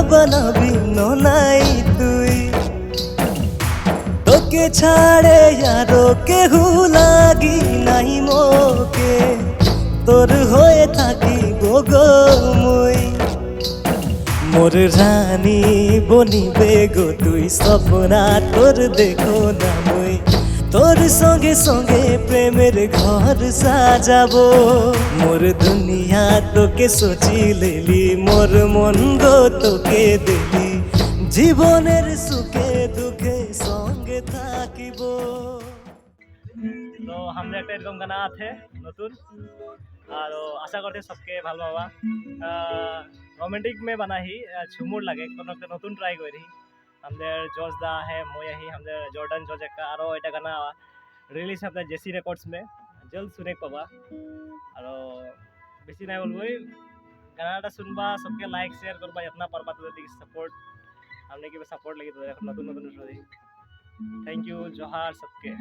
বানাবি নাই তুই তোকে ছাড়ে আরো কেহু লাগি নাই মোকে তোর হয়ে থাকি গো মুই মোর রানী বনিবে গো তুই স্বপ্না তোর দেখো না মুই তোর সঙ্গে সঙ্গে প্রেমের ঘর সাজাবো মোর দুনিয়া তোকে সচি লেলি মোর মন গো তোকে দিলি জীবনের সুখে দুঃখে সঙ্গে থাকিব। তো আমরা একটা এরকম গানা আছে নতুন আর আশা করতে সবকে ভালো পাবা। रोमांटिक में बना ही झुमुर लगे কোনো একটা নতুন ট্রাই করি আমাদের জজ দা है মই আহি আমাদের জর্ডান জজ একটা আরো এটা গানা রিলিজ হবে জেসি রেকর্ডস में জলদ শুনে পাবা আর বেশি নাই বলবই গানাটা শুনবা সবকে লাইক শেয়ার করবা ইतना পারবা তো দিকে সাপোর্ট हमने की सपोर्ट लगी तो नतून नतून थैंक यू जोहार सबके।